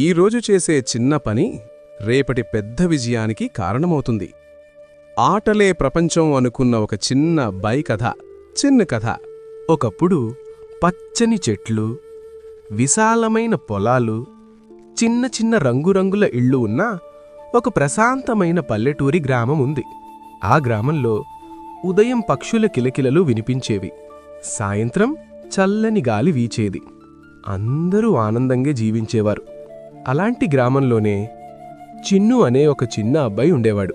ఈరోజు చేసే చిన్న పని రేపటి పెద్ద విజయానికి కారణమవుతుంది. ఆటలే ప్రపంచం అనుకున్న ఒక చిన్న చిన్న కథ. ఒకప్పుడు పచ్చని చెట్లు, విశాలమైన పొలాలు, చిన్న చిన్న రంగురంగుల ఇళ్ళు ఉన్న ఒక ప్రశాంతమైన పల్లెటూరి గ్రామం ఉంది. ఆ గ్రామంలో ఉదయం పక్షుల కిలకిలలు వినిపించేవి. సాయంత్రం చల్లని గాలి వీచేది. అందరూ ఆనందంగా జీవించేవారు. అలాంటి గ్రామంలోనే చిన్ను అనే ఒక చిన్న అబ్బాయి ఉండేవాడు.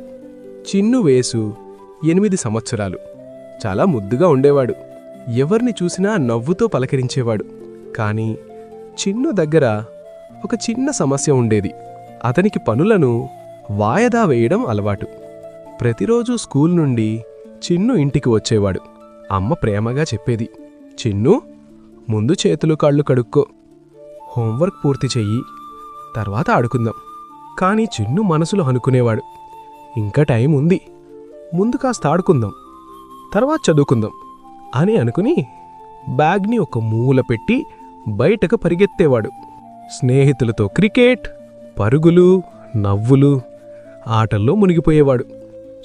చిన్ను వయసు 8 సంవత్సరాలు. చాలా ముద్దుగా ఉండేవాడు. ఎవర్ని చూసినా నవ్వుతో పలకరించేవాడు. కాని చిన్ను దగ్గర ఒక చిన్న సమస్య ఉండేది. అతనికి పనులను వాయిదా వేయడం అలవాటు. ప్రతిరోజు స్కూల్ నుండి చిన్ను ఇంటికి వచ్చేవాడు. అమ్మ ప్రేమగా చెప్పేది, చిన్ను, ముందు చేతులు కాళ్ళు కడుక్కో, హోంవర్క్ పూర్తి చెయ్యి, తర్వాత ఆడుకుందాం. కాని చిన్ను మనసులో అనుకునేవాడు, ఇంకా టైం ఉంది, ముందు కాస్త ఆడుకుందాం, తర్వాత చదువుకుందాం అని అనుకుని బ్యాగ్ని ఒక మూల పెట్టి బయటకు పరిగెత్తేవాడు. స్నేహితులతో క్రికెట్, పరుగులు, నవ్వులు, ఆటల్లో మునిగిపోయేవాడు.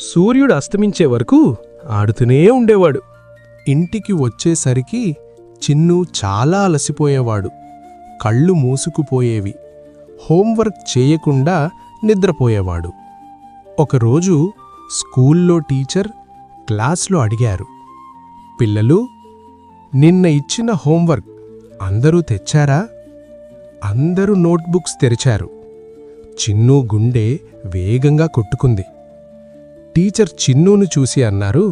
సూర్యుడు అస్తమించే వరకు ఆడుతూనే ఉండేవాడు. ఇంటికి వచ్చేసరికి చిన్ను చాలా అలసిపోయేవాడు. కళ్ళు మూసుకుపోయేవి. హోంవర్క్ చేయకుండా నిద్రపోయేవాడు. ఒకరోజు స్కూల్లో టీచర్ క్లాస్లో అడిగారు, పిల్లలు, నిన్న ఇచ్చిన హోంవర్క్ అందరూ తెచ్చారా? అందరూ నోట్బుక్స్ తెరిచారు. చిన్ను గుండె వేగంగా కొట్టుకుంది. టీచర్ చిన్నును చూసి అన్నారు,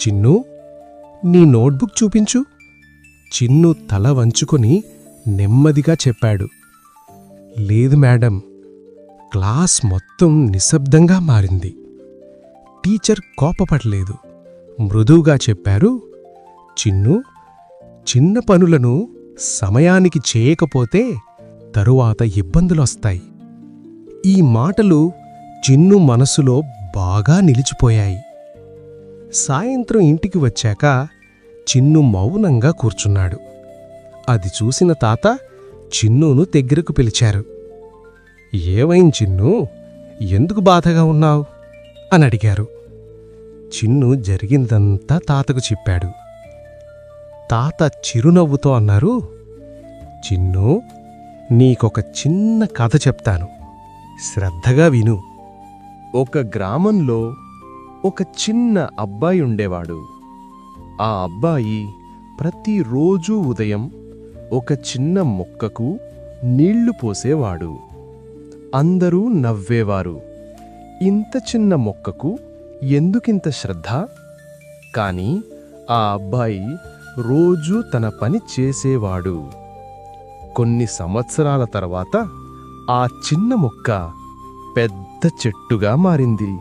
చిన్ను, నీ నోట్బుక్ చూపించు. చిన్ను తల వంచుకొని నెమ్మదిగా చెప్పాడు, లేదు మేడం. క్లాస్ మొత్తం నిశ్శబ్దంగా మారింది. టీచర్ కోపపడలేదు. మృదువుగా చెప్పారు, చిన్ను, చిన్న పనులను సమయానికి చేయకపోతే తరువాత ఇబ్బందులొస్తాయి. ఈ మాటలు చిన్ను మనసులో బాగా నిలిచిపోయాయి. సాయంత్రం ఇంటికి వచ్చాక చిన్ను మౌనంగా కూర్చున్నాడు. అది చూసిన తాత చిన్నును దగ్గరకు పిలిచారు. ఏవైం చిన్ను, ఎందుకు బాధగా ఉన్నావు అని అడిగారు. చిన్ను జరిగిందంతా తాతకు చెప్పాడు. తాత చిరునవ్వుతో అన్నారు, చిన్ను, నీకొక చిన్న కథ చెప్తాను, శ్రద్ధగా విను. ఒక గ్రామంలో ఒక చిన్న అబ్బాయి ఉండేవాడు. ఆ అబ్బాయి ప్రతిరోజూ ఉదయం ఒక చిన్న మొక్కకు నీళ్లు పోసేవాడు. అందరూ నవ్వేవారు, ఇంత చిన్న మొక్కకు ఎందుకింత శ్రద్ధ? కాని ఆ అబ్బాయి రోజూ తన పని చేసేవాడు. కొన్ని సంవత్సరాల తర్వాత ఆ చిన్న మొక్క పెద్ద చెట్టుగా మారింది.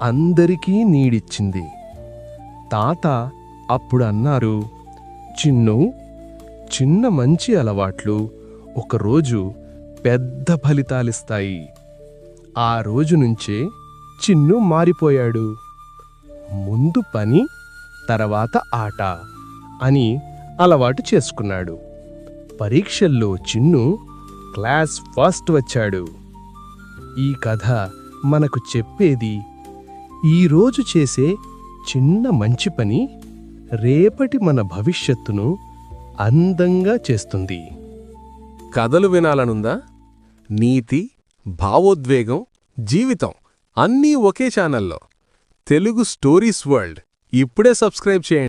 అందరికీ నీడిచ్చింది. తాత అప్పుడు అన్నారు, చిన్ను, చిన్న మంచి అలవాట్లు ఒకరోజు పెద్ద ఫలితాలిస్తాయి. ఆ రోజు నుంచే చిన్ను మారిపోయాడు. ముందు పని, తర్వాత ఆట అని అలవాటు చేసుకున్నాడు. పరీక్షల్లో చిన్ను క్లాస్ ఫస్ట్ వచ్చాడు. ఈ కథ మనకు చెప్పేది, ఈరోజు చేసే చిన్న మంచి పని రేపటి మన భవిష్యత్తును అందంగా చేస్తుంది. కథలు వినాలనుందా? నీతి, భావోద్వేగం, జీవితం అన్నీ ఒకే ఛానల్లో. తెలుగు స్టోరీస్ వరల్డ్ ఇప్పుడే సబ్స్క్రైబ్ చేయండి.